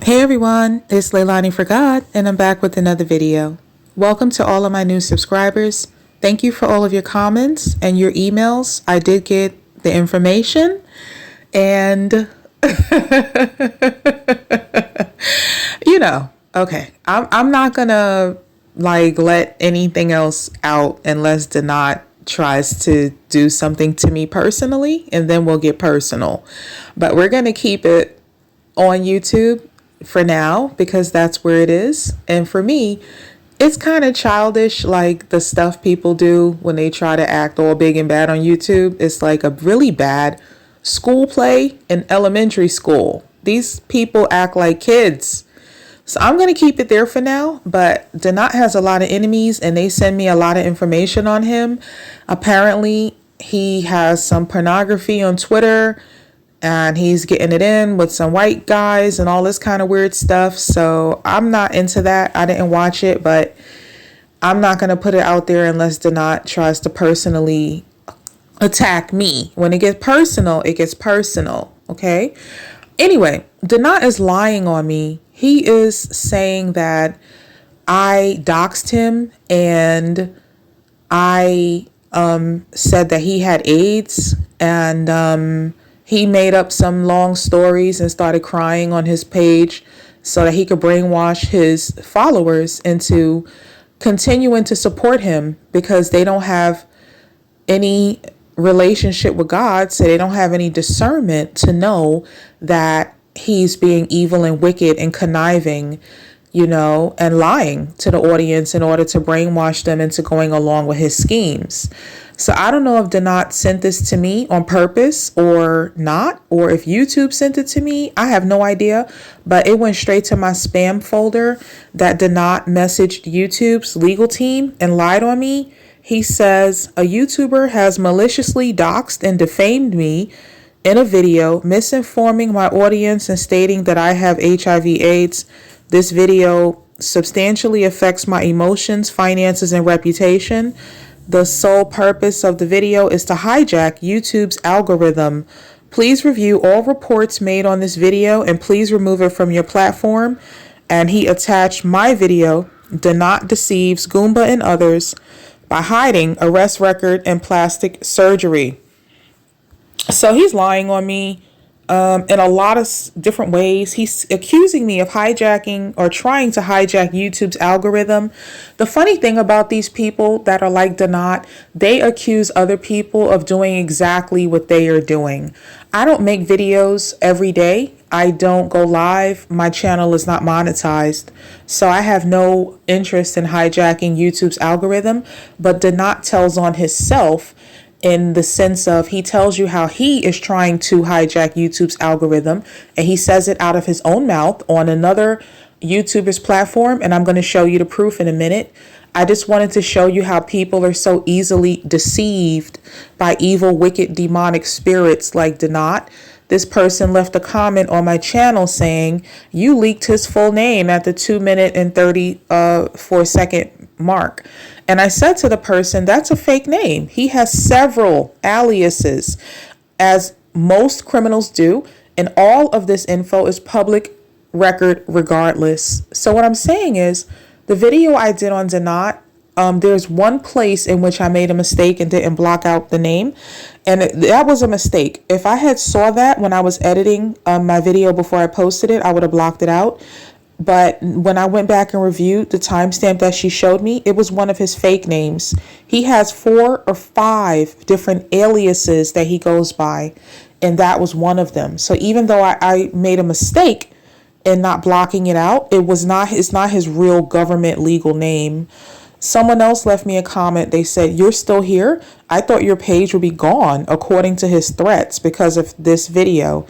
Hey everyone, it's Leilani for God, and I'm back with another video. Welcome to all of my new subscribers. Thank you for all of your comments and your emails. I did get the information, and okay, I'm not gonna let anything else out unless Denat tries to do something to me personally, and then we'll get personal. But we're gonna keep it on YouTube for now because that's where it is. And for me, it's kind of childish, like the stuff people do when they try to act all big and bad on YouTube. It's like a really bad school play in elementary school. These people act like kids. So I'm going to keep it there for now, but Denat has a lot of enemies and they send me a lot of information on him. Apparently, he has some pornography on Twitter and he's getting it in with some white guys and all this kind of weird stuff. So I'm not into that. I didn't watch it, but I'm not going to put it out there unless Denat tries to personally attack me. When it gets personal, it gets personal. Okay. Anyway, Denat is lying on me. He is saying that I doxed him and I said that he had AIDS, and he made up some long stories and started crying on his page so that he could brainwash his followers into continuing to support him because they don't have any relationship with God, so they don't have any discernment to know that he's being evil and wicked and conniving, and lying to the audience in order to brainwash them into going along with his schemes. So I don't know if Denat sent this to me on purpose or not, or if YouTube sent it to me. I have no idea, but it went straight to my spam folder that Denat messaged YouTube's legal team and lied on me. He says, a YouTuber has maliciously doxed and defamed me in a video, misinforming my audience and stating that I have HIV/AIDS. This video substantially affects my emotions, finances, and reputation. The sole purpose of the video is to hijack YouTube's algorithm. Please review all reports made on this video and please remove it from your platform. And he attached my video, Denat Deceives Goomba and Others by Hiding Arrest Record and Plastic Surgery. So he's lying on me in a lot of different ways. He's accusing me of hijacking or trying to hijack YouTube's algorithm. The funny thing about these people that are like Denat, they accuse other people of doing exactly what they are doing. I don't make videos every day. I don't go live. My channel is not monetized. So I have no interest in hijacking YouTube's algorithm. But Denat tells on himself in the sense of he tells you how he is trying to hijack YouTube's algorithm, and he says it out of his own mouth on another YouTuber's platform, and I'm going to show you the proof in a minute. I just wanted to show you how people are so easily deceived by evil, wicked, demonic spirits like Denat. This person left a comment on my channel saying, you leaked his full name at the 2-minute and 34-second mark. And I said to the person, that's a fake name. He has several aliases, as most criminals do. And all of this info is public record regardless. So what I'm saying is the video I did on Denat, there's one place in which I made a mistake and didn't block out the name. And that was a mistake. If I had saw that when I was editing my video before I posted it, I would have blocked it out. But when I went back and reviewed the timestamp that she showed me, it was one of his fake names. He has 4 or 5 different aliases that he goes by, and that was one of them. So even though I made a mistake in not blocking it out, it's not his real government legal name. Someone else left me a comment. They said, you're still here? I thought your page would be gone according to his threats because of this video.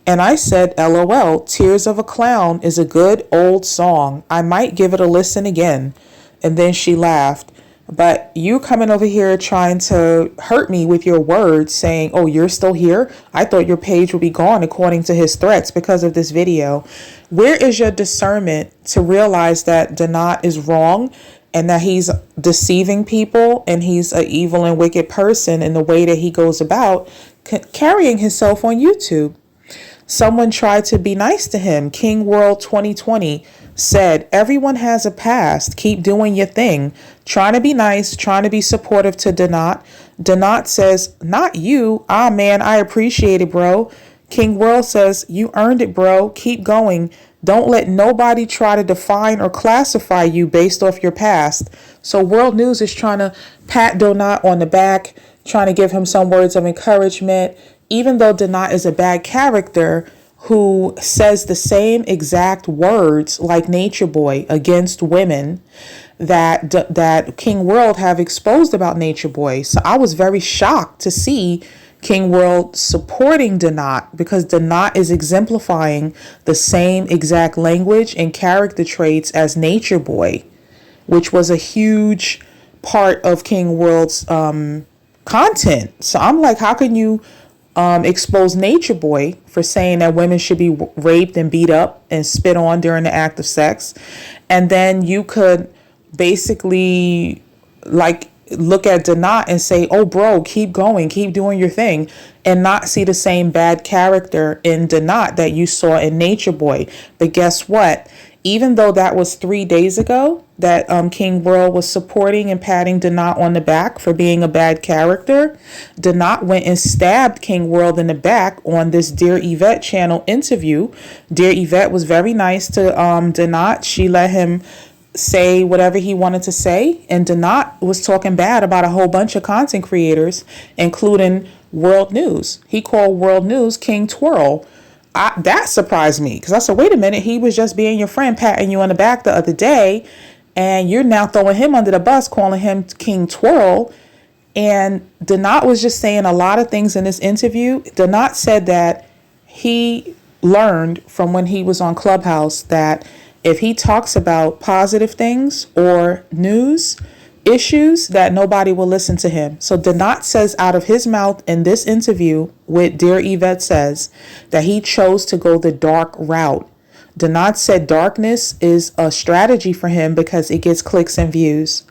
And I said, LOL, Tears of a Clown is a good old song. I might give it a listen again. And then she laughed. But you coming over here trying to hurt me with your words saying, oh, you're still here? I thought your page would be gone according to his threats because of this video. Where is your discernment to realize that Denat is wrong and that he's deceiving people and he's an evil and wicked person in the way that he goes about carrying himself on YouTube? Someone tried to be nice to him. King World 2020 said, everyone has a past. Keep doing your thing. Trying to be nice, trying to be supportive to Donat. Donat says, not you. Ah, man, I appreciate it, bro. King World says, you earned it, bro. Keep going. Don't let nobody try to define or classify you based off your past. So World News is trying to pat Donat on the back, trying to give him some words of encouragement, even though Donat is a bad character who says the same exact words like Nature Boy against women that King World have exposed about Nature Boy. So I was very shocked to see King World supporting Donat, because Donat is exemplifying the same exact language and character traits as Nature Boy, which was a huge part of King World's content. So I'm like, how can you expose Nature Boy for saying that women should be raped and beat up and spit on during the act of sex, and then you could basically like look at Donat and say, oh bro, keep going, keep doing your thing, and not see the same bad character in Donat that you saw in Nature Boy. But guess what? Even though that was 3 days ago that King World was supporting and patting Donat on the back for being a bad character, Donat went and stabbed King World in the back on this Dear Yvette channel interview. Dear Yvette was very nice to Donat. She let him say whatever he wanted to say, and Donat was talking bad about a whole bunch of content creators, including World News. He called World News King Twirl. That surprised me, because I said, wait a minute, he was just being your friend, patting you on the back the other day, and you're now throwing him under the bus, calling him King Twirl. And Donat was just saying a lot of things in this interview. Donat said that he learned from when he was on Clubhouse that if he talks about positive things or news issues, that nobody will listen to him. So Donat says out of his mouth in this interview with Dear Yvette says that he chose to go the dark route. Donat said darkness is a strategy for him because it gets clicks and views.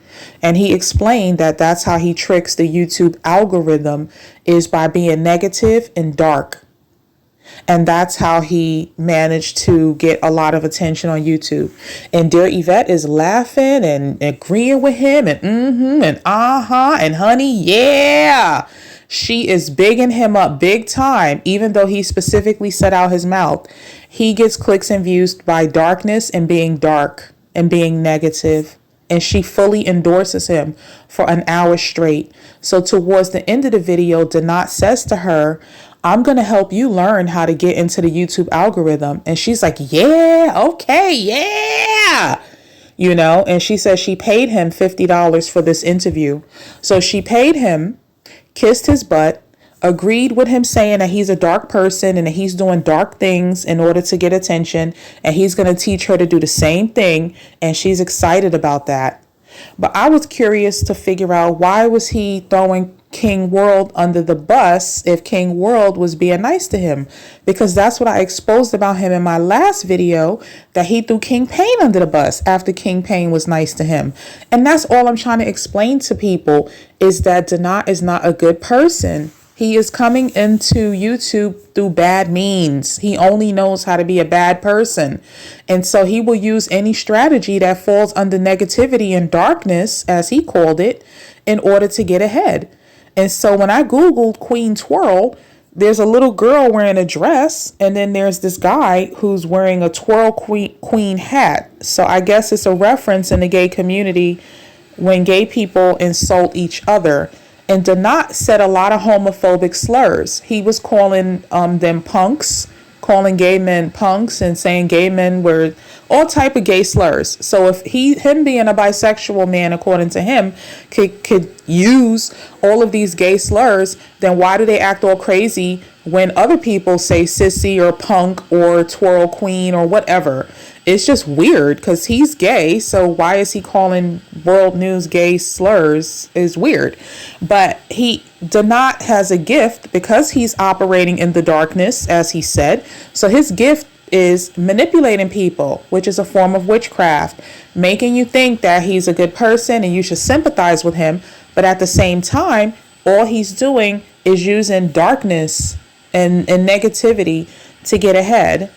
And he explained that that's how he tricks the YouTube algorithm, is by being negative and dark. And that's how he managed to get a lot of attention on YouTube. And Dear Yvette is laughing and agreeing with him and and and honey, yeah. She is bigging him up big time, even though he specifically set out his mouth. He gets clicks and views by darkness and being dark and being negative. And she fully endorses him for an hour straight. So towards the end of the video, Donat says to her, I'm going to help you learn how to get into the YouTube algorithm. And she's like, yeah, okay, yeah. You know, and she says she paid him $50 for this interview. So she paid him, kissed his butt, agreed with him saying that he's a dark person and that he's doing dark things in order to get attention. And he's going to teach her to do the same thing. And she's excited about that. But I was curious to figure out, why was he throwing King World under the bus if King World was being nice to him? Because that's what I exposed about him in my last video, that he threw King Pain under the bus after King Pain was nice to him. And that's all I'm trying to explain to people, is that Donat is not a good person. He is coming into YouTube through bad means. He only knows how to be a bad person. And so he will use any strategy that falls under negativity and darkness, as he called it, in order to get ahead. And so when I Googled Queen Twirl, there's a little girl wearing a dress, and then there's this guy who's wearing a twirl queen hat. So I guess it's a reference in the gay community when gay people insult each other. And Donat said a lot of homophobic slurs. He was calling them punks, calling gay men punks, and saying gay men were all type of gay slurs. So if him being a bisexual man, according to him, could use all of these gay slurs, then why do they act all crazy when other people say sissy or punk or twirl queen or whatever? It's just weird, because he's gay, so why is he calling World News gay slurs? Is weird. But Donat has a gift because he's operating in the darkness, as he said. So his gift is manipulating people, which is a form of witchcraft, making you think that he's a good person and you should sympathize with him. But at the same time, all he's doing is using darkness and negativity to get ahead.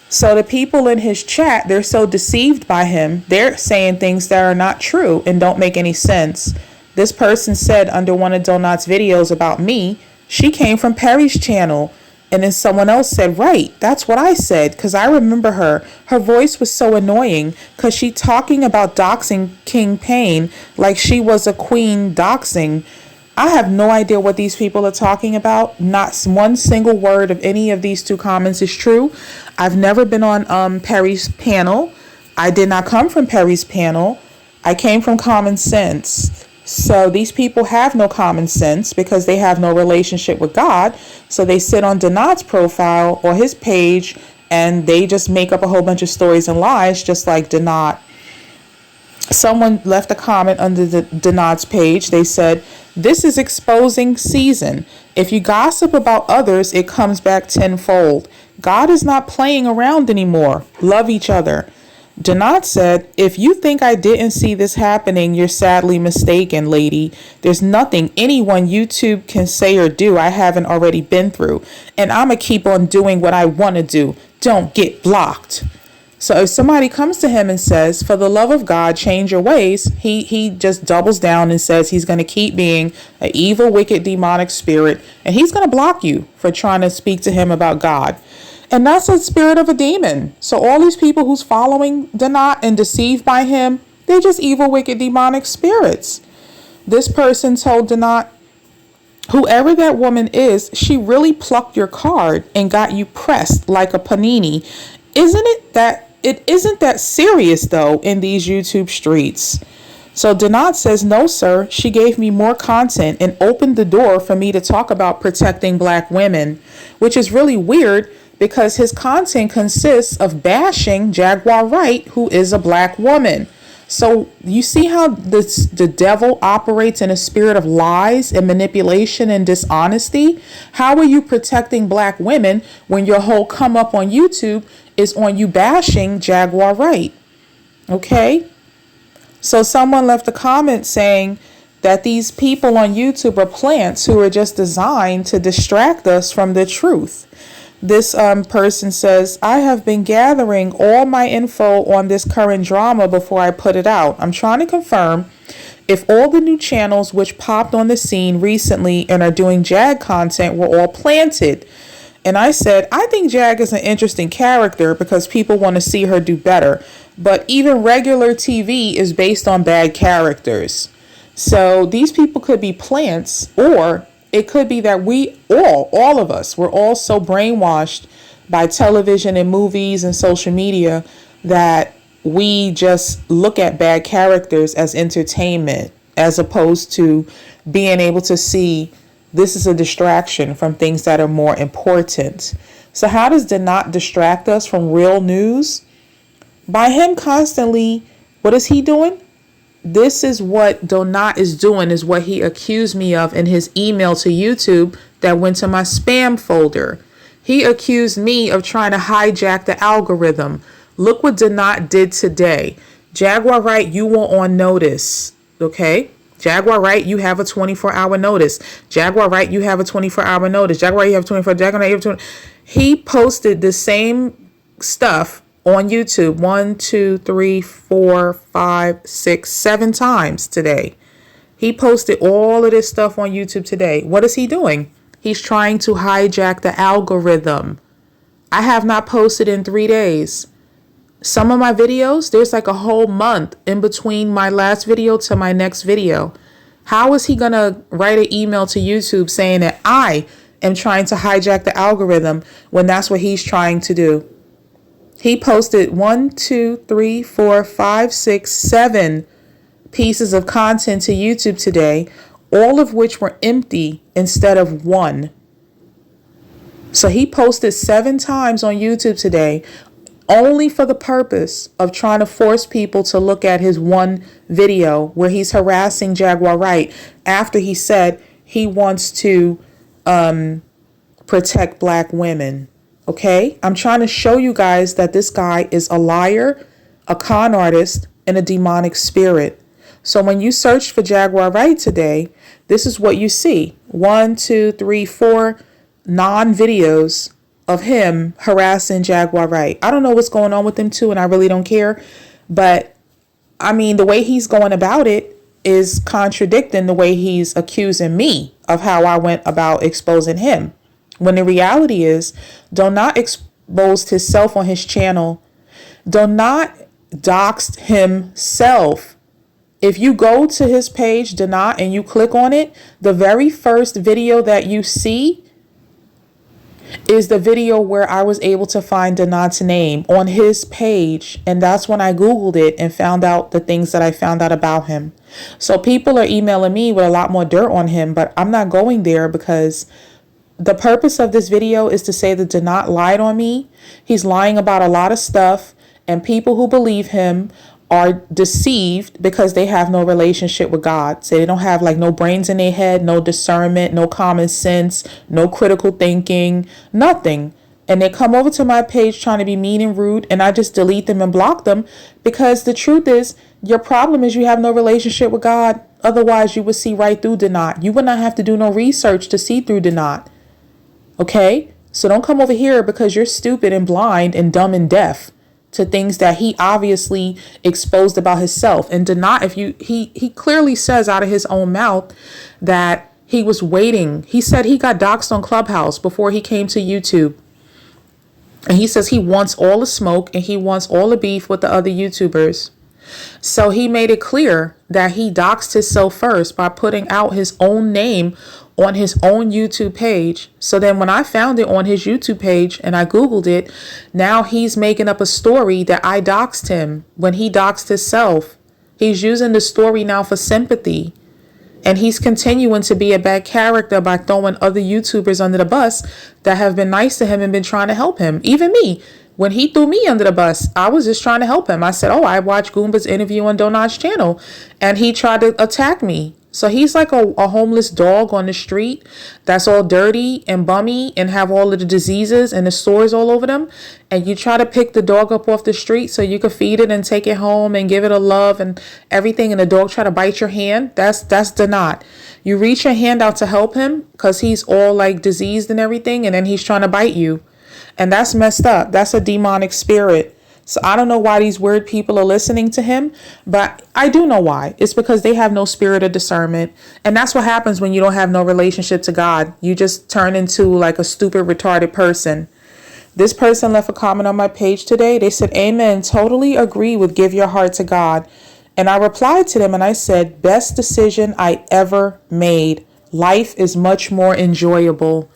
So the people in his chat, they're so deceived by him. They're saying things that are not true and don't make any sense. This person said under one of Donat's videos about me, she came from Perry's channel. And then someone else said, right, that's what I said, because I remember her. Her voice was so annoying because she talking about doxing King Pain like she was a queen doxing. I have no idea what these people are talking about. Not one single word of any of these two comments is true. I've never been on Perry's panel. I did not come from Perry's panel. I came from Common Sense. So these people have no common sense because they have no relationship with God. So they sit on Donat's profile or his page and they just make up a whole bunch of stories and lies, just like Donat. Someone left a comment under the Donat's page. They said, this is exposing season. If you gossip about others, it comes back tenfold. God is not playing around anymore. Love each other. Donat said, if you think I didn't see this happening, you're sadly mistaken, lady. There's nothing anyone YouTube can say or do I haven't already been through. And I'm going to keep on doing what I want to do. Don't get blocked. So if somebody comes to him and says, for the love of God, change your ways, he just doubles down and says he's going to keep being an evil, wicked, demonic spirit. And he's going to block you for trying to speak to him about God. And that's a spirit of a demon. So all these people who's following Donat and deceived by him, they're just evil, wicked, demonic spirits. This person told Donat, whoever that woman is, she really plucked your card and got you pressed like a panini. It isn't that serious though in these YouTube streets. So Donat says, no, sir, she gave me more content and opened the door for me to talk about protecting black women, which is really weird because his content consists of bashing Jaguar Wright, who is a black woman. So you see how the devil operates in a spirit of lies and manipulation and dishonesty? How are you protecting black women when your whole come up on YouTube is on you bashing Jaguar Wright? Okay? So someone left a comment saying that these people on YouTube are plants who are just designed to distract us from the truth. This person says, I have been gathering all my info on this current drama before I put it out. I'm trying to confirm if all the new channels which popped on the scene recently and are doing Jag content were all planted. And I said, I think Jag is an interesting character because people want to see her do better. But even regular TV is based on bad characters. So these people could be plants, or it could be that we all of us, we're all so brainwashed by television and movies and social media that we just look at bad characters as entertainment as opposed to being able to see this is a distraction from things that are more important. So how does Donat distract us from real news? By him constantly, what is he doing? This is what Donat is doing, is what he accused me of in his email to YouTube that went to my spam folder. He accused me of trying to hijack the algorithm. Look what Donat did today. Jaguar Wright, you were on notice. Okay? Jaguar Wright, you have a 24-hour notice. Jaguar Wright, you have a 24-hour notice. Jaguar, you have 24. Jaguar, you have 20. He posted the same stuff on YouTube 1, 2, 3, 4, 5, 6, 7 times today. He posted all of this stuff on YouTube today. What is he doing? He's trying to hijack the algorithm. I have not posted in 3 days. Some of my videos, there's like a whole month in between my last video to my next video. How is he going to write an email to YouTube saying that I am trying to hijack the algorithm when that's what he's trying to do? He posted 1, 2, 3, 4, 5, 6, 7 pieces of content to YouTube today, all of which were empty instead of one. So he posted 7 times on YouTube today, only for the purpose of trying to force people to look at his one video where he's harassing Jaguar Wright after he said he wants to protect black women. Okay, I'm trying to show you guys that this guy is a liar, a con artist, and a demonic spirit. So when you search for Jaguar Wright today, this is what you see. 1, 2, 3, 4 non-videos of him harassing Jaguar Wright. I don't know what's going on with them too, and I really don't care. But I mean, the way he's going about it is contradicting the way he's accusing me of how I went about exposing him. When the reality is, do not expose himself on his channel. Do not dox himself. If you go to his page, do not, and you click on it, the very first video that you see is the video where I was able to find Donat's name on his page. And that's when I Googled it and found out the things that I found out about him. So people are emailing me with a lot more dirt on him, but I'm not going there because the purpose of this video is to say that Donat lied on me. He's lying about a lot of stuff, and people who believe him are deceived because they have no relationship with God. So they don't have like no brains in their head, no discernment, no common sense, no critical thinking, nothing. And they come over to my page trying to be mean and rude, and I just delete them and block them because the truth is, your problem is you have no relationship with God. Otherwise, you would see right through Donat. You would not have to do no research to see through Donat. Okay? So don't come over here because you're stupid and blind and dumb and deaf to things that he obviously exposed about himself. And Donat, he clearly says out of his own mouth that he was waiting. He said he got doxxed on Clubhouse before he came to YouTube. And he says he wants all the smoke and he wants all the beef with the other YouTubers. So he made it clear that he doxed himself first by putting out his own name on his own YouTube page. So then when I found it on his YouTube page and I Googled it, now he's making up a story that I doxed him when he doxed himself. He's using the story now for sympathy. And he's continuing to be a bad character by throwing other YouTubers under the bus that have been nice to him and been trying to help him. Even me. When he threw me under the bus, I was just trying to help him. I said, oh, I watched Goomba's interview on Donat's channel, and he tried to attack me. So he's like a homeless dog on the street that's all dirty and bummy and have all of the diseases and the sores all over them. And you try to pick the dog up off the street so you can feed it and take it home and give it a love and everything. And the dog try to bite your hand. That's Donat. You reach your hand out to help him because he's all like diseased and everything. And then he's trying to bite you. And that's messed up. That's a demonic spirit. So I don't know why these weird people are listening to him, but I do know why. It's because they have no spirit of discernment. And that's what happens when you don't have no relationship to God. You just turn into like a stupid, retarded person. This person left a comment on my page today. They said, amen, totally agree with give your heart to God. And I replied to them and I said, best decision I ever made. Life is much more enjoyable.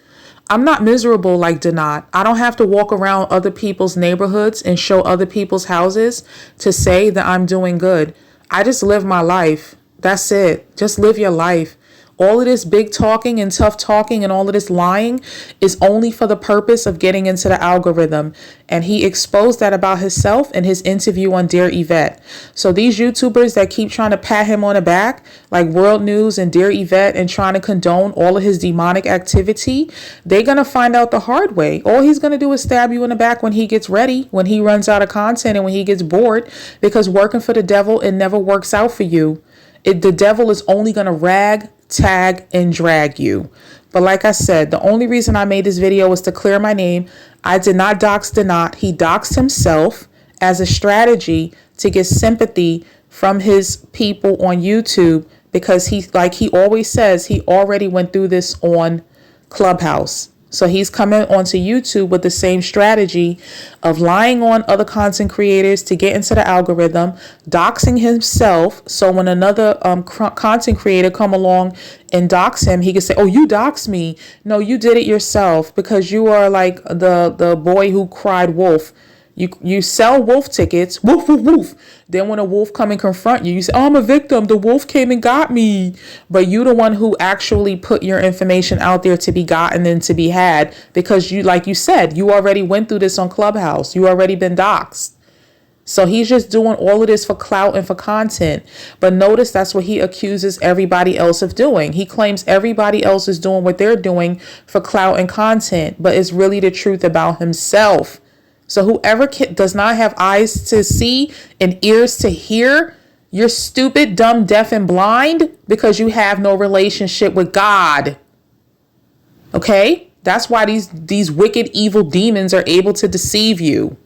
I'm not miserable like Donat. I don't have to walk around other people's neighborhoods and show other people's houses to say that I'm doing good. I just live my life. That's it. Just live your life. All of this big talking and tough talking and all of this lying is only for the purpose of getting into the algorithm. And he exposed that about himself in his interview on Dear Yvette. So these YouTubers that keep trying to pat him on the back, like World News and Dear Yvette, and trying to condone all of his demonic activity, they're going to find out the hard way. All he's going to do is stab you in the back when he gets ready, when he runs out of content and when he gets bored, because working for the devil, it never works out for you. The devil is only going to rag, tag, and drag you. But like I said, the only reason I made this video was to clear my name. I did not dox Donat. He doxed himself as a strategy to get sympathy from his people on YouTube because he, like he always says, he already went through this on Clubhouse. So he's coming onto YouTube with the same strategy of lying on other content creators to get into the algorithm, doxing himself. So when another content creator come along and dox him, he can say, oh, you doxed me. No, you did it yourself because you are like the boy who cried wolf. You sell wolf tickets, woof, woof, woof. Then when a wolf come and confront you, you say, oh, I'm a victim. The wolf came and got me. But you the one who actually put your information out there to be gotten and to be had because you, like you said, you already went through this on Clubhouse. You already been doxxed. So he's just doing all of this for clout and for content. But notice that's what he accuses everybody else of doing. He claims everybody else is doing what they're doing for clout and content, but it's really the truth about himself. So whoever does not have eyes to see and ears to hear, you're stupid, dumb, deaf, and blind because you have no relationship with God. Okay? That's why these wicked evil demons are able to deceive you.